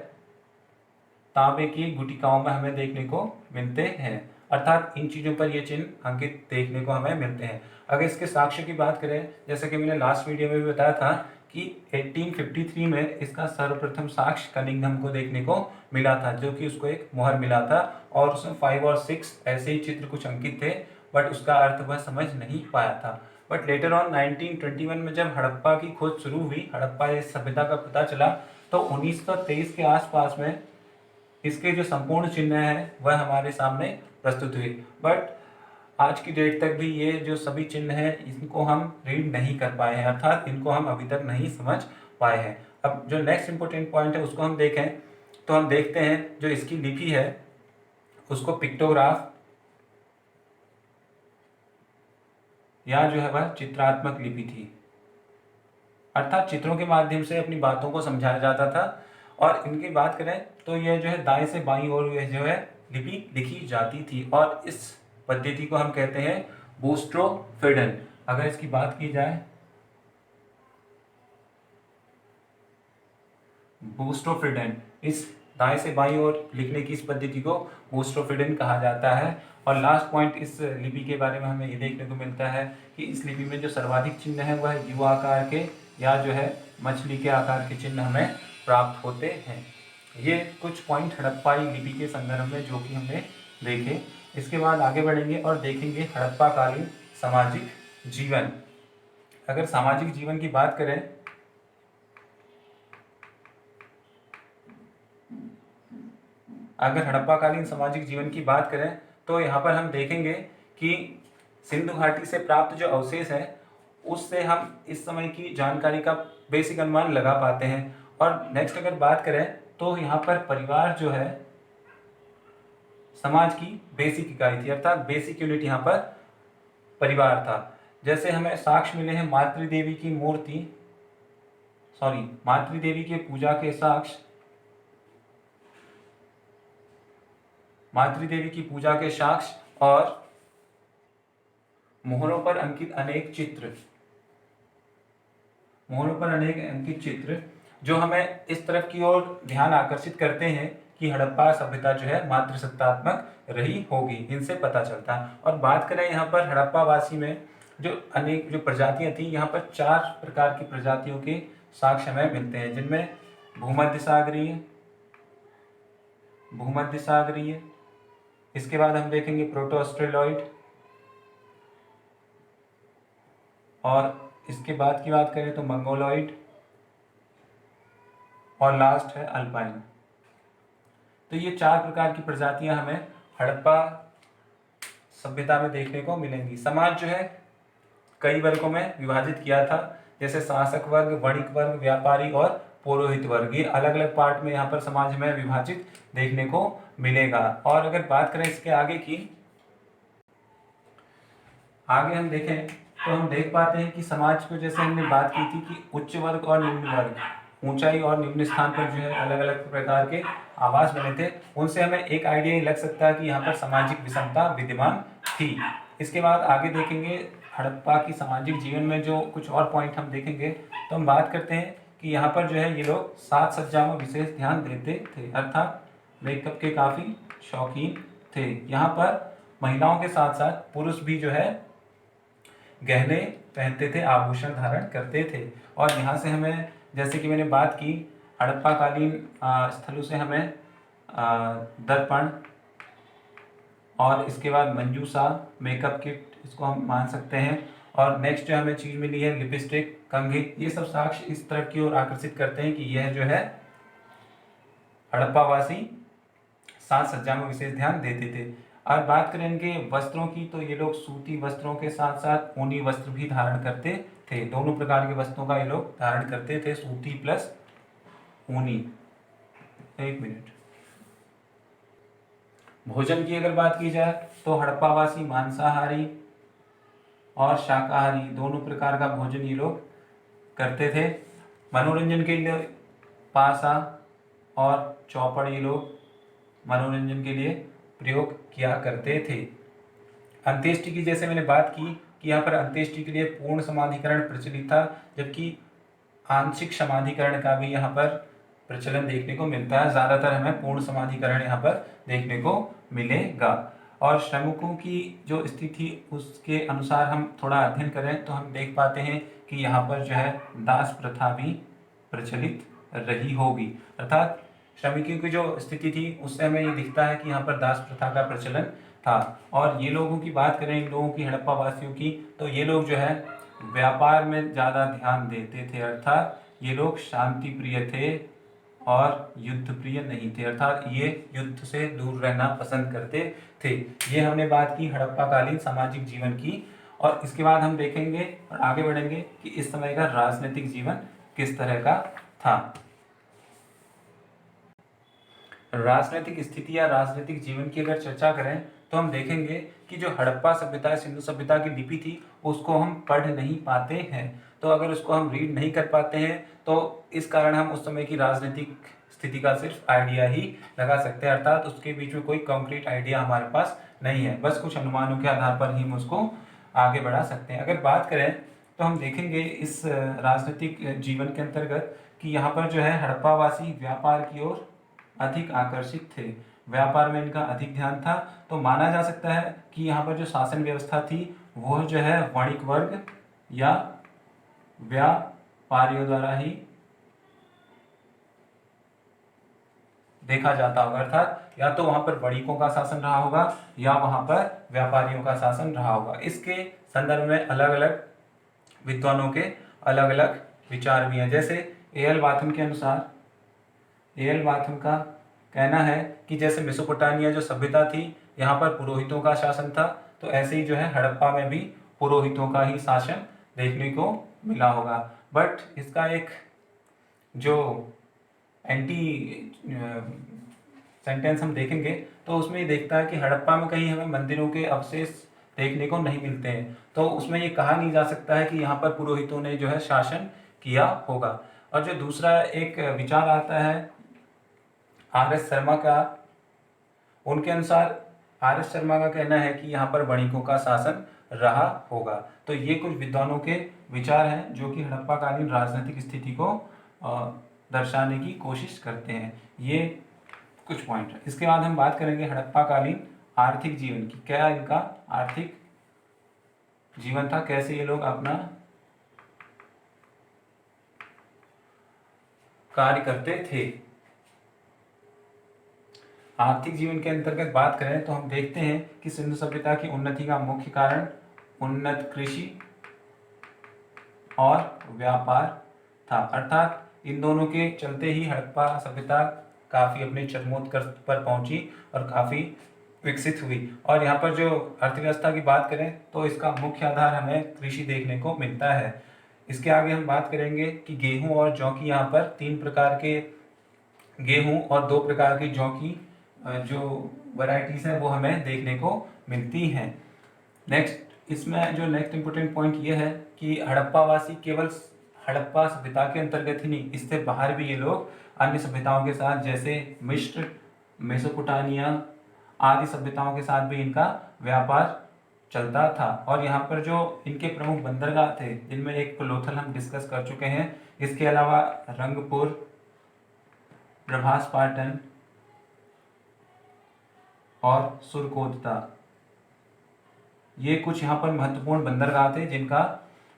तांबे की गुटिकाओं में हमें देखने को मिलते हैं, अर्थात इन चीज़ों पर ये चिन्ह अंकित देखने को हमें मिलते हैं। अगर इसके साक्ष्य की बात करें, जैसे कि मैंने लास्ट वीडियो में भी बताया था कि 1853 में इसका सर्वप्रथम साक्ष्य कनिंघम को देखने को मिला था, जो कि उसको एक मुहर मिला था और उसमें 5 और 6 ऐसे ही चित्र कुछ अंकित थे बट उसका अर्थ वह समझ नहीं पाया था। बट लेटर ऑन 1921 में जब हड़प्पा की खोज शुरू हुई, हड़प्पा इस सभ्यता का पता चला, तो 1923 के आसपास में इसके जो संपूर्ण चिन्ह है वह हमारे सामने प्रस्तुत हुए। बट आज की डेट तक भी ये जो सभी चिन्ह हैं इनको हम रीड नहीं कर पाए हैं, अर्थात इनको हम अभी तक नहीं समझ पाए हैं। अब जो नेक्स्ट इंपॉर्टेंट पॉइंट है उसको हम देखें तो हम देखते हैं जो इसकी लिपि है उसको पिक्टोग्राफ या जो है वह चित्रात्मक लिपि थी, अर्थात चित्रों के माध्यम से अपनी बातों को समझाया जाता था। और इनकी बात करें तो यह जो है दाएं से बाईं ओर यह जो है लिपि लिखी जाती थी और इस पद्धति को हम कहते हैं बूस्ट्रोफिडन। अगर इसकी बात की जाए बूस्ट्रोफिडन, इस दाएं से बाईं ओर लिखने की इस पद्धति को बूस्ट्रोफिडन कहा जाता है। और लास्ट पॉइंट इस लिपि के बारे में हमें ये देखने को मिलता है कि इस लिपि में जो सर्वाधिक चिन्ह है वह यू आकार के या जो है मछली के आकार के चिन्ह हमें प्राप्त होते हैं। ये कुछ पॉइंट हड़प्पाई लिपि के संदर्भ में जो कि हमने देखे। इसके बाद आगे बढ़ेंगे और देखेंगे हड़प्पा कालीन सामाजिक जीवन। अगर सामाजिक जीवन की बात करें अगर हड़प्पाकालीन सामाजिक जीवन की बात करें तो यहाँ पर हम देखेंगे कि सिंधु घाटी से प्राप्त जो अवशेष है उससे हम इस समय की जानकारी का बेसिक अनुमान लगा पाते हैं। और नेक्स्ट अगर बात करें तो यहाँ पर परिवार जो है समाज की बेसिक इकाई थी, अर्थात बेसिक यूनिट यहाँ पर परिवार था। जैसे हमें साक्ष्य मिले हैं मातृदेवी की मूर्ति मातृदेवी के पूजा के साक्ष्य मातृदेवी की पूजा के साक्ष्य और मोहरों पर अंकित अनेक चित्र जो हमें इस तरफ की ओर ध्यान आकर्षित करते हैं कि हड़प्पा सभ्यता जो है मातृसत्तात्मक रही होगी, इनसे पता चलता है। और बात करें यहाँ पर हड़प्पावासी में जो अनेक जो प्रजातियां थी, यहाँ पर 4 प्रकार की प्रजातियों के साक्ष्य हमें मिलते हैं, जिनमें भूमध्य सागरीय, इसके बाद हम देखेंगे प्रोटो ऑस्ट्रेलॉइड, और इसके बाद की बात करें तो मंगोलॉइड, और लास्ट है अल्पाइन। तो ये 4 प्रकार की प्रजातियां हमें हड़प्पा सभ्यता में देखने को मिलेंगी। समाज जो है कई वर्गों में विभाजित किया था, जैसे शासक वर्ग, वणिक वर्ग, व्यापारी और पुरोहित वर्ग। ये अलग अलग पार्ट में यहाँ पर समाज में विभाजित देखने को मिलेगा। और अगर बात करें इसके आगे हम देखें तो हम देख पाते हैं कि समाज को जैसे हमने बात की थी कि उच्च वर्ग और निम्न वर्ग, ऊंचाई और निम्न स्थान पर जो है अलग अलग प्रकार के आवास बने थे। उनसे हमें एक आइडिया लग सकता है कि यहाँ पर सामाजिक विषमता विद्यमान थी। इसके बाद आगे देखेंगे हड़प्पा की सामाजिक जीवन में जो कुछ और पॉइंट हम देखेंगे तो हम बात करते हैं कि यहाँ पर जो है ये लोग साज सज्जा में विशेष ध्यान देते थे, अर्थात मेकअप के काफ़ी शौकीन थे। यहाँ पर महिलाओं के साथ साथ पुरुष भी जो है गहने पहनते थे, आभूषण धारण करते थे। और यहाँ से हमें, जैसे कि मैंने बात की, हड़प्पाकालीन स्थलों से हमें दर्पण और इसके बाद मंजूसा, मेकअप किट, इसको हम मान सकते हैं। और नेक्स्ट जो हमें चीज़ मिली है लिपस्टिक, कंघी, ये सब साक्ष्य इस तरफ की ओर आकर्षित करते हैं कि यह जो है हड़प्पावासी साज सज्जा में विशेष ध्यान देते थे। और बात करें इनके वस्त्रों की तो ये लोग सूती वस्त्रों के साथ साथ ऊनी वस्त्र भी धारण करते थे। दोनों प्रकार के वस्त्रों का ये लोग धारण करते थे, सूती प्लस ऊनी। एक मिनट। भोजन की अगर बात की जाए तो हड़प्पावासी मांसाहारी और शाकाहारी दोनों प्रकार का भोजन ये लोग करते थे। मनोरंजन के लिए पासा और चौपड़ ये लोग मनोरंजन के लिए प्रयोग किया करते थे। अंत्येष्टि की जैसे मैंने बात की कि यहाँ पर अंत्येष्टि के लिए पूर्ण समाधिकरण प्रचलित था, जबकि आंशिक समाधिकरण का भी यहाँ पर प्रचलन देखने को मिलता है। ज़्यादातर हमें पूर्ण समाधिकरण यहाँ पर देखने को मिलेगा। और श्रमिकों की जो स्थिति उसके अनुसार हम थोड़ा अध्ययन करें तो हम देख पाते हैं कि यहाँ पर जो है दास प्रथा भी प्रचलित रही होगी, अर्थात श्रमिकों की जो स्थिति थी उससे हमें ये दिखता है कि यहाँ पर दास प्रथा का प्रचलन था। और ये लोगों की बात करें, इन लोगों की, हड़प्पा वासियों की, तो ये लोग जो है व्यापार में ज़्यादा ध्यान देते थे, अर्थात ये लोग शांति प्रिय थे और युद्ध प्रिय नहीं थे, अर्थात ये युद्ध से दूर रहना पसंद करते थे। ये हमने बात की हड़प्पाकालीन सामाजिक जीवन की। और इसके बाद हम देखेंगे और आगे बढ़ेंगे कि इस समय का राजनीतिक जीवन किस तरह का था। राजनीतिक स्थिति या राजनीतिक जीवन की अगर चर्चा करें तो हम देखेंगे कि जो हड़प्पा सभ्यता, सिंधु सभ्यता की लिपि थी उसको हम पढ़ नहीं पाते हैं। तो अगर उसको हम रीड नहीं कर पाते हैं तो इस कारण हम उस समय की राजनीतिक स्थिति का सिर्फ आइडिया ही लगा सकते हैं, अर्थात उसके बीच में कोई कॉन्क्रीट आइडिया हमारे पास नहीं है, बस कुछ अनुमानों के आधार पर ही हम उसको आगे बढ़ा सकते हैं। अगर बात करें तो हम देखेंगे इस राजनीतिक जीवन के अंतर्गत कि यहाँ पर जो है हड़प्पावासी व्यापार की ओर अधिक आकर्षित थे, व्यापार में इनका अधिक ध्यान था। तो माना जा सकता है कि यहाँ पर जो शासन व्यवस्था थी वह जो है वणिक वर्ग या व्यापारियों द्वारा ही देखा जाता होगा, अर्थात या तो वहां पर वणिकों का शासन रहा होगा या वहां पर व्यापारियों का शासन रहा होगा। इसके संदर्भ में अलग अलग विद्वानों के अलग अलग विचार भी हैं। जैसे एल वाथम के अनुसार, एल वाथम का कहना है कि जैसे मेसोपोटामिया जो सभ्यता थी यहाँ पर पुरोहितों का शासन था, तो ऐसे ही जो है हड़प्पा में भी पुरोहितों का ही शासन देखने को मिला होगा। बट इसका एक जो एंटी सेंटेंस हम देखेंगे तो उसमें ये देखता है कि हड़प्पा में कहीं हमें मंदिरों के अवशेष देखने को नहीं मिलते हैं, तो उसमें ये कहा नहीं जा सकता है कि यहाँ पर पुरोहितों ने जो है शासन किया होगा। और जो दूसरा एक विचार आता है आर एस शर्मा का, उनके अनुसार आर एस शर्मा का कहना है कि यहाँ पर वणिकों का शासन रहा होगा। तो ये कुछ विद्वानों के विचार हैं जो कि हड़प्पाकालीन राजनीतिक स्थिति को दर्शाने की कोशिश करते हैं। ये कुछ पॉइंट है। इसके बाद हम बात करेंगे हड़प्पाकालीन आर्थिक जीवन की। क्या इनका आर्थिक जीवन था, कैसे ये लोग अपना कार्य करते थे। आर्थिक जीवन के अंतर्गत बात करें तो हम देखते हैं कि सिंधु सभ्यता की उन्नति का मुख्य कारण उन्नत कृषि और व्यापार था, अर्थात इन दोनों के चलते ही हड़प्पा सभ्यता काफ़ी अपने चरमोत्कर्ष पर पहुंची और काफ़ी विकसित हुई। और यहाँ पर जो अर्थव्यवस्था की बात करें तो इसका मुख्य आधार हमें कृषि देखने को मिलता है। इसके आगे हम बात करेंगे कि गेहूं और जौ की, यहाँ पर 3 प्रकार के गेहूं और 2 प्रकार की जौ की जो वैरायटीज हैं वो हमें देखने को मिलती हैं। नेक्स्ट इसमें जो नेक्स्ट इंपॉर्टेंट पॉइंट ये है कि हड़प्पावासी केवल हड़प्पा सभ्यता के अंतर्गत ही नहीं, इससे बाहर भी ये लोग अन्य सभ्यताओं के साथ जैसे मिस्र, मेसोपोटामिया आदि सभ्यताओं के साथ भी इनका व्यापार चलता था। और यहाँ पर जो इनके प्रमुख बंदरगाह थे जिनमें एक को लोथल हम डिस्कस कर चुके हैं, इसके अलावा रंगपुर, प्रभास पाटन और सुरकोतता, ये कुछ यहाँ पर महत्वपूर्ण बंदरगाह थे जिनका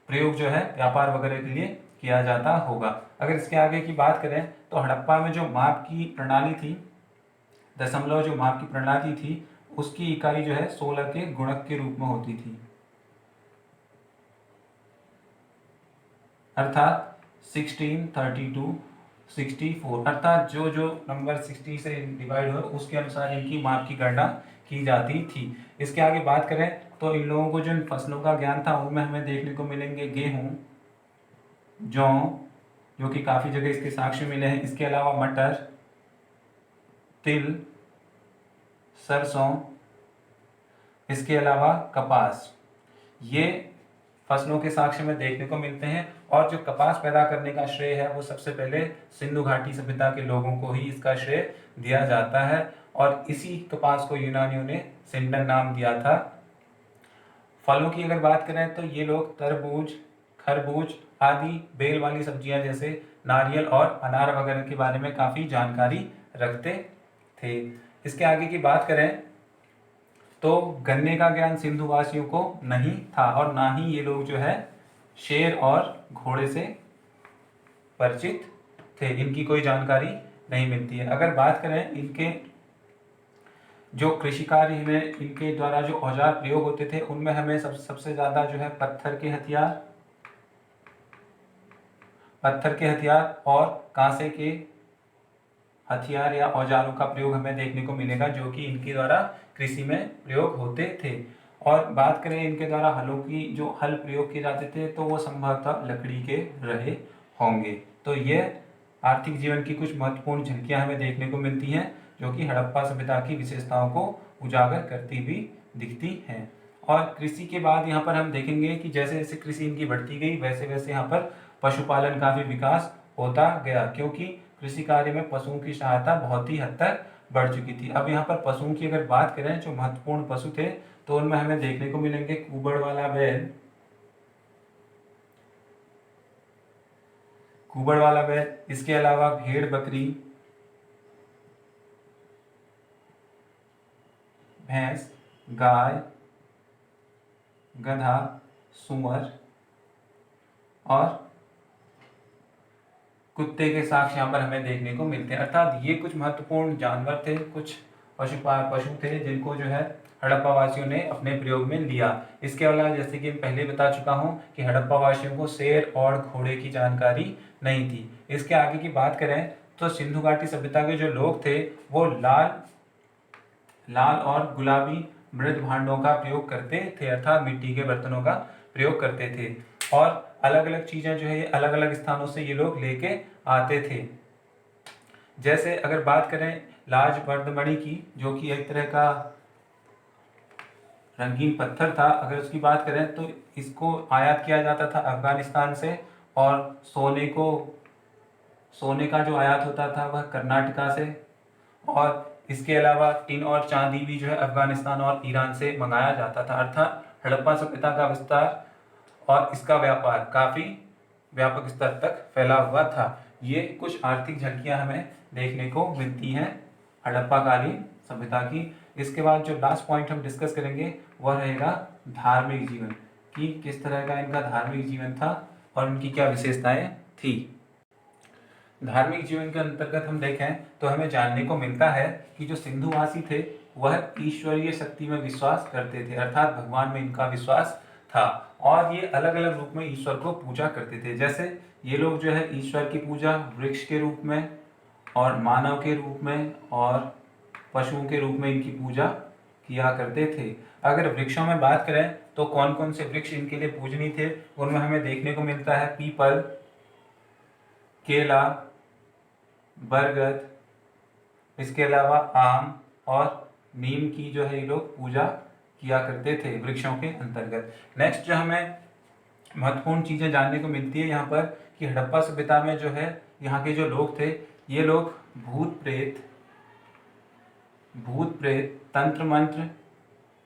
प्रयोग जो है व्यापार वगैरह के लिए किया जाता होगा। अगर इसके आगे की बात करें तो हड़प्पा में जो माप की प्रणाली थी, दशमलव जो माप की प्रणाली थी उसकी इकाई जो है 16 के गुणक के रूप में होती थी, अर्थात 16, 32, 64, अर्थात जो जो नंबर 60 से डिवाइड हो उसके अनुसार इनकी माप की गणना की जाती थी। इसके आगे बात करें तो इन लोगों को जिन फसलों का ज्ञान था उनमें हमें देखने को मिलेंगे गेहूं, जौ, जो कि काफ़ी जगह इसके साक्ष्य मिले हैं। इसके अलावा मटर, तिल, सरसों, इसके अलावा कपास, ये फसलों के साक्ष्य में देखने को मिलते हैं। और जो कपास पैदा करने का श्रेय है वो सबसे पहले सिंधु घाटी सभ्यता के लोगों को ही इसका श्रेय दिया जाता है। और इसी कपास को यूनानियों ने सिंडन नाम दिया था। फलों की अगर बात करें तो ये लोग तरबूज, खरबूज आदि बेल वाली सब्जियां जैसे नारियल और अनार वगैरह के बारे में काफ़ी जानकारी रखते थे। इसके आगे की बात करें तो गन्ने का ज्ञान सिंधु वासियों को नहीं था और ना ही ये लोग जो है शेर और घोड़े से परिचित थे, इनकी कोई जानकारी नहीं मिलती है। अगर बात करें इनके जो कृषि कार्य में इनके द्वारा जो औजार प्रयोग होते थे उनमें हमें सबसे ज़्यादा जो है पत्थर के हथियार और कांसे के हथियार या औजारों का प्रयोग हमें देखने को मिलेगा जो कि इनके द्वारा कृषि में प्रयोग होते थे। और बात करें इनके द्वारा हलों की, जो हल प्रयोग किए जाते थे तो वो संभवतः लकड़ी के रहे होंगे। तो ये आर्थिक जीवन की कुछ महत्वपूर्ण झलकियां हमें देखने को मिलती हैं जो कि हड़प्पा सभ्यता की विशेषताओं को उजागर करती हुई दिखती हैं। और कृषि के बाद यहाँ पर हम देखेंगे कि जैसे जैसे कृषि इनकी बढ़ती गई वैसे वैसे यहाँ पर पशुपालन का भी विकास होता गया, क्योंकि कृषि कार्य में पशुओं की सहायता बहुत ही हद तक बढ़ चुकी थी। अब यहाँ पर पशुओं की अगर बात करें, जो महत्वपूर्ण पशु थे तो उनमें हमें देखने को मिलेंगे कुबड़ वाला बैल, इसके अलावा भेड़ बकरी, भैंस, गाय, गधा, सूअर और कुत्ते के साक्ष्य यहाँ पर हमें देखने को मिलते हैं। अर्थात ये कुछ महत्वपूर्ण जानवर थे, कुछ पशु थे जिनको जो है हड़प्पा वासियों ने अपने प्रयोग में लिया। इसके अलावा जैसे कि मैं पहले बता चुका हूँ कि हड़प्पा वासियों को शेर और घोड़े की जानकारी नहीं थी। इसके आगे की बात करें तो सिंधु घाटी सभ्यता के जो लोग थे वो लाल और गुलाबी मृद भांडों का प्रयोग करते थे, अर्थात मिट्टी के बर्तनों का प्रयोग करते थे। और अलग अलग चीजें जो है अलग अलग स्थानों से ये लोग लेके आते थे। जैसे अगर बात करें लाजवर्दमणि की, जो कि एक तरह का रंगीन पत्थर था, अगर उसकी बात करें तो इसको आयात किया जाता था अफगानिस्तान से, और सोने का जो आयात होता था वह कर्नाटका से, और इसके अलावा टिन और चांदी भी जो है अफगानिस्तान और ईरान से मंगाया जाता था। अर्थात हड़प्पा सभ्यता का विस्तार और इसका व्यापार काफी व्यापक स्तर तक फैला हुआ था। ये कुछ आर्थिक झलकियां हमें देखने को मिलती हैं हड़प्पा कालीन सभ्यता की। इसके बाद जो लास्ट पॉइंट हम डिस्कस करेंगे वह रहेगा धार्मिक जीवन, कि किस तरह का इनका धार्मिक जीवन था और इनकी क्या विशेषताएं थी। धार्मिक जीवन के अंतर्गत हम देखें तो हमें जानने को मिलता है कि जो सिंधुवासी थे वह ईश्वरीय शक्ति में विश्वास करते थे, अर्थात भगवान में इनका विश्वास था, और ये अलग अलग रूप में ईश्वर को पूजा करते थे। जैसे ये लोग जो है ईश्वर की पूजा वृक्ष के रूप में और मानव के रूप में और पशुओं के रूप में इनकी पूजा किया करते थे। अगर वृक्षों में बात करें तो कौन कौन से वृक्ष इनके लिए पूजनीय थे, उनमें हमें देखने को मिलता है पीपल, केला, बरगद, इसके अलावा आम और नीम की जो है ये लोग पूजा किया करते थे वृक्षों के अंतर्गत। नेक्स्ट जो हमें महत्वपूर्ण चीजें जानने को मिलती है यहाँ पर कि हड़प्पा सभ्यता में जो है यहाँ के जो लोग थे ये लोग भूत प्रेत, तंत्र मंत्र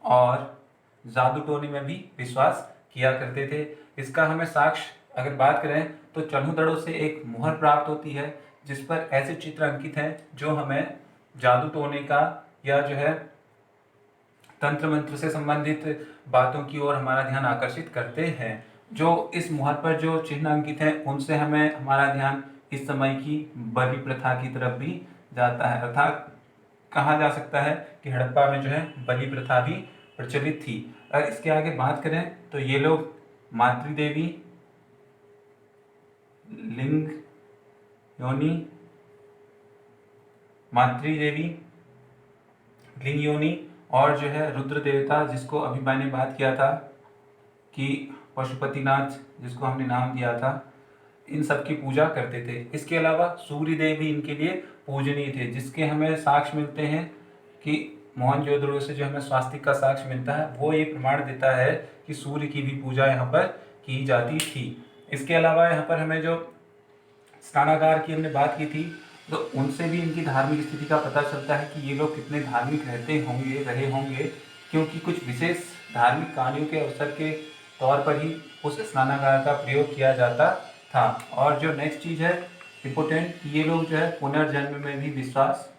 और जादू टोने में भी विश्वास किया करते थे। इसका हमें साक्ष्य अगर बात करें तो चन्हूदड़ों से एक मुहर प्राप्त होती है जिस पर ऐसे चित्र अंकित हैं जो हमें जादू टोने का या जो है तंत्र मंत्र से संबंधित बातों की ओर हमारा ध्यान आकर्षित करते हैं। जो इस मुहर पर जो चिन्ह अंकित हैं उनसे हमें हमारा ध्यान इस समय की बलि प्रथा की तरफ भी जाता है, अर्थात कहा जा सकता है कि हड़प्पा में जो है बलि प्रथा भी प्रचलित थी। अगर इसके आगे बात करें तो ये लोग मातृदेवी, लिंग योनि और जो है रुद्र देवता, जिसको अभी मैंने बात किया था कि पशुपतिनाथ, जिसको हमने नाम दिया था, इन सब की पूजा करते थे। इसके अलावा सूर्य देव भी इनके लिए पूजनीय थे, जिसके हमें साक्ष्य मिलते हैं कि मोहनजोदड़ो से जो हमें स्वास्तिक का साक्ष्य मिलता है वो ये प्रमाण देता है कि सूर्य की भी पूजा यहाँ पर की जाती थी। इसके अलावा यहाँ पर हमें जो स्नानागार की हमने बात की थी तो उनसे भी इनकी धार्मिक स्थिति का पता चलता है कि ये लोग कितने धार्मिक रहे होंगे, क्योंकि कुछ विशेष धार्मिक कार्यों के अवसर के तौर पर ही उस स्नानागार का प्रयोग किया जाता था। और जो नेक्स्ट चीज़ है इम्पोर्टेंट, ये लोग जो है पुनर्जन्म में भी विश्वास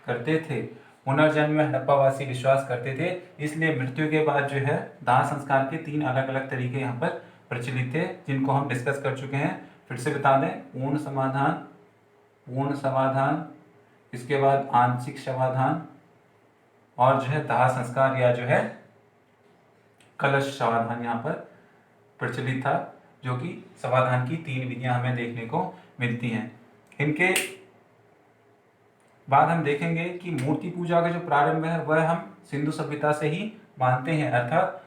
करते थे। पुनर्जन्म में हड़प्पावासी विश्वास करते थे, इसलिए मृत्यु के बाद जो है दाह संस्कार के 3 अलग अलग तरीके यहाँ पर प्रचलित थे, जिनको हम डिस्कस कर चुके हैं। फिर से बता दें, पूर्ण समाधान, इसके बाद आंशिक समाधान और जो है दाह संस्कार या जो है कलश समाधान यहाँ पर प्रचलित था, जो कि समाधान की 3 विधियां हमें देखने को मिलती हैं। इनके बाद हम देखेंगे कि मूर्ति पूजा का जो प्रारंभ है वह हम सिंधु सभ्यता से ही मानते हैं, अर्थात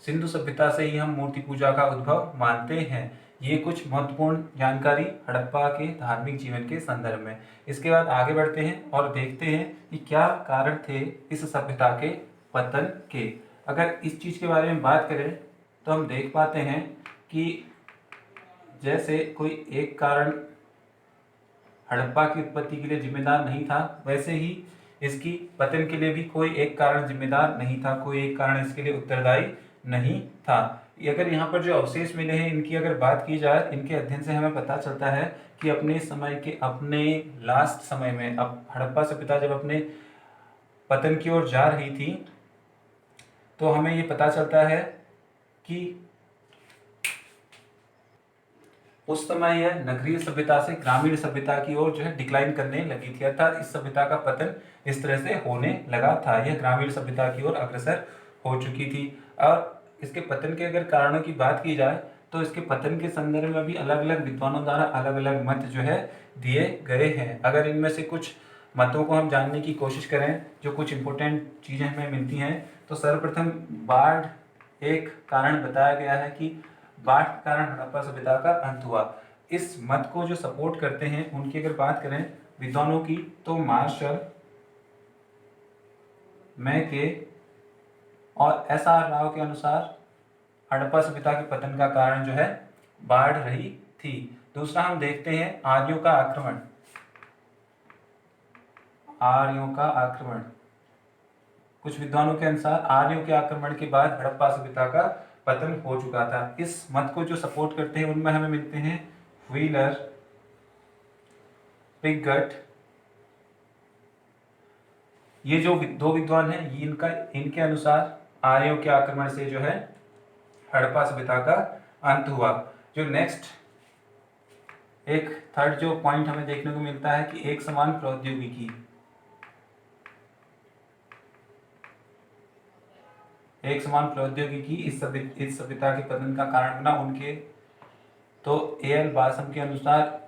सिंधु सभ्यता से ही हम मूर्ति पूजा का उद्भव मानते हैं। ये कुछ महत्वपूर्ण जानकारी हड़प्पा के धार्मिक जीवन के संदर्भ में। इसके बाद आगे बढ़ते हैं और देखते हैं कि क्या कारण थे इस सभ्यता के पतन के। अगर इस चीज़ के बारे में बात करें तो हम देख पाते हैं कि जैसे कोई एक कारण हड़प्पा की उत्पत्ति के लिए जिम्मेदार नहीं था, वैसे ही इसकी पतन के लिए भी कोई एक कारण जिम्मेदार नहीं था, कोई एक कारण इसके लिए उत्तरदायी नहीं था। अगर यहाँ पर जो अवशेष मिले हैं इनकी अगर बात की जाए, इनके अध्ययन से हमें पता चलता है कि अपने समय के अपने लास्ट समय में, अब हड़प्पा सभ्यता जब अपने पतन की ओर जा रही थी तो हमें ये पता चलता है कि उस समय यह नगरीय सभ्यता से ग्रामीण सभ्यता की ओर जो है डिक्लाइन करने लगी थी, अर्थात इस सभ्यता का पतन इस तरह से होने लगा था। यह ग्रामीण सभ्यता की ओर अग्रसर हो चुकी थी। और इसके पतन के अगर कारणों की बात की जाए तो इसके पतन के संदर्भ में भी अलग अलग विद्वानों द्वारा अलग अलग मत जो है दिए गए हैं। अगर इनमें से कुछ मतों को हम जानने की कोशिश करें, जो कुछ इंपॉर्टेंट चीज़ें हमें मिलती हैं, तो सर्वप्रथम बाढ़ एक कारण बताया गया है कि बाढ़ के कारण हड़प्पा सभ्यता का अंत हुआ। इस मत को जो सपोर्ट करते हैं उनकी अगर बात करें विद्वानों की, तो मार्शल, मैके और एस.आर. राव के अनुसार हड़प्पा सभ्यता के पतन का कारण जो है बाढ़ रही थी। दूसरा हम देखते हैं आर्यों का आक्रमण। आर्यों का आक्रमण, कुछ विद्वानों के अनुसार आर्यों के आक्रमण के बाद हड़प्पा सभ्यता का पतन हो चुका था। इस मत को जो सपोर्ट करते हैं उनमें हमें मिलते हैं व्हीलर, पिगट। ये जो दो विद्वान हैं इनके अनुसार आर्यों के आक्रमण से जो है हड़प्पा सभ्यता का अंत हुआ। जो नेक्स्ट एक थर्ड जो पॉइंट हमें देखने को मिलता है कि एक समान प्रौद्योगिकी। एक समान प्रौद्योगिकी इस सभ्यता के पतन का कारण बना। उनके तो ए.एल. बासम के अनुसार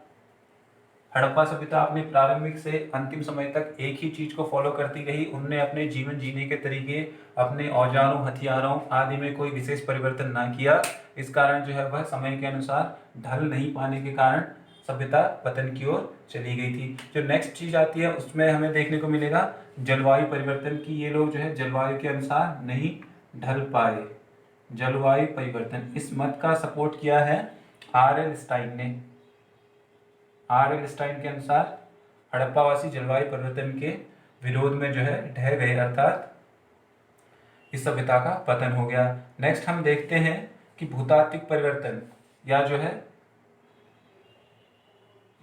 हड़प्पा सभ्यता अपने प्रारंभिक से अंतिम समय तक एक ही चीज को फॉलो करती रही। उनने अपने जीवन जीने के तरीके, अपने औजारों, हथियारों आदि में कोई विशेष परिवर्तन ना किया। इस कारण जो है वह समय के अनुसार ढल नहीं पाने के कारण सभ्यता पतन की ओर चली गई थी। जो नेक्स्ट चीज आती है उसमें हमें देखने को मिलेगा जलवायु परिवर्तन की। ये लोग जो है जलवायु के अनुसार नहीं ढल पाए। जलवायु परिवर्तन, इस मत का सपोर्ट किया है आर.एल. स्टाइन ने। आर.एल. स्टाइन के अनुसार हड़प्पावासी जलवायु परिवर्तन के विरोध में जो है ढह गए, अर्थात इस सभ्यता का पतन हो गया। नेक्स्ट हम देखते हैं कि भूतात्विक परिवर्तन या जो है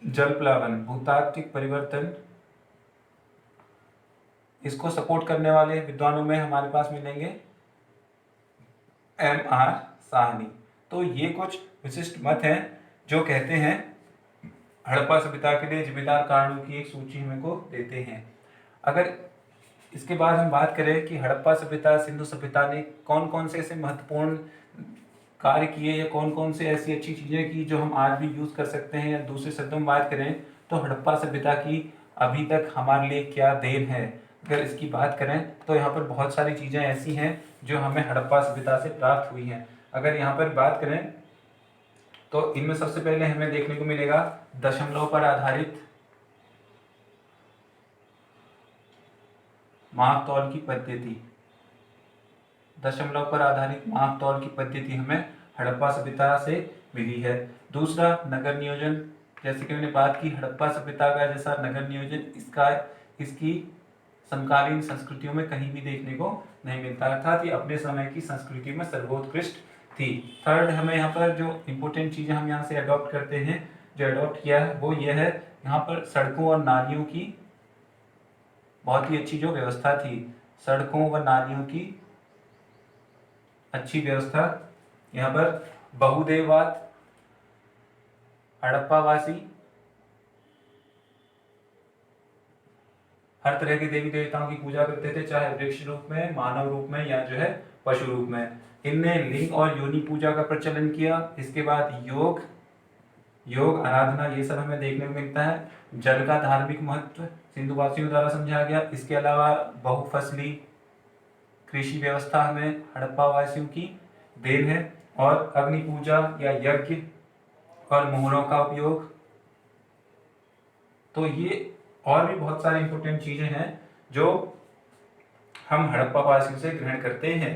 जलप्लावन, भूतात्विक परिवर्तन, इसको सपोर्ट करने वाले विद्वानों में हमारे पास मिलेंगे M.R. साहनी। तो ये कुछ विशिष्ट मत हैं जो कहते हैं हड़प्पा सभ्यता के लिए जिम्मेदार कारणों की एक सूची हमें को देते हैं। अगर इसके बाद हम बात करें कि हड़प्पा सभ्यता, सिंधु सभ्यता ने कौन कौन से ऐसे महत्वपूर्ण कार्य किए या कौन कौन से ऐसी अच्छी चीज़ें की जो हम आज भी यूज़ कर सकते हैं, या दूसरे शब्दों में बात करें तो हड़प्पा सभ्यता की अभी तक हमारे लिए क्या देन है। अगर इसकी बात करें तो यहाँ पर बहुत सारी चीज़ें ऐसी हैं जो हमें हड़प्पा सभ्यता से प्राप्त हुई हैं। अगर यहाँ पर बात करें तो इनमें सबसे पहले हमें देखने को मिलेगा दशमलव पर आधारित माप तौल की पद्धति। दशमलव पर आधारित माप तौल की पद्धति हमें हड़प्पा सभ्यता से मिली है। दूसरा नगर नियोजन, जैसे कि मैंने बात की हड़प्पा सभ्यता का जैसा नगर नियोजन इसकी समकालीन संस्कृतियों में कहीं भी देखने को नहीं मिलता, अर्थात ये अपने समय की संस्कृति में सर्वोत्कृष्ट थी। थर्ड हमें यहाँ पर जो इम्पोर्टेंट चीज़ें हम यहाँ से अडॉप्ट करते हैं, जो अडॉप्ट किया है वो ये है, यहाँ पर सड़कों और नालियों की बहुत ही अच्छी जो व्यवस्था थी, सड़कों व नालियों की अच्छी व्यवस्था। यहाँ पर बहुदेववाद, हड़प्पावासी हर तरह के देवी देवताओं की पूजा करते थे, चाहे वृक्ष रूप में, मानव रूप में या जो है पशु रूप में। इनने लिंग और योनि पूजा का प्रचलन किया। इसके बाद योग आराधना, ये सब हमें देखने को मिलता है। जल का धार्मिक महत्व, सिंधु वासियों द्वारा समझा गया। इसके अलावा बहुफसली कृषि व्यवस्था हमें हड़प्पा वासियों की देन है, और अग्नि पूजा या यज्ञ और मोहरों का उपयोग। तो ये और भी बहुत सारी इंपॉर्टेंट चीजें हैं जो हम हड़प्पा वासियों से ग्रहण करते हैं।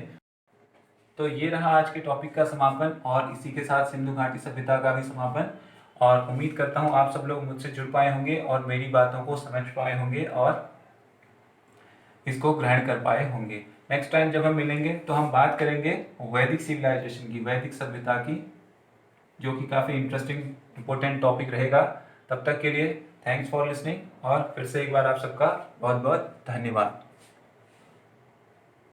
तो ये रहा आज के टॉपिक का समापन, और इसी के साथ सिंधु घाटी सभ्यता का भी समापन। और उम्मीद करता हूँ आप सब लोग मुझसे जुड़ पाए होंगे और मेरी बातों को समझ पाए होंगे और इसको ग्रहण कर पाए होंगे। नेक्स्ट टाइम जब हम मिलेंगे तो हम बात करेंगे वैदिक सिविलाइजेशन की, वैदिक सभ्यता की, जो कि काफ़ी इंटरेस्टिंग इंपॉर्टेंट टॉपिक रहेगा। तब तक के लिए थैंक्स फॉर लिसनिंग, और फिर से एक बार आप सबका बहुत बहुत धन्यवाद।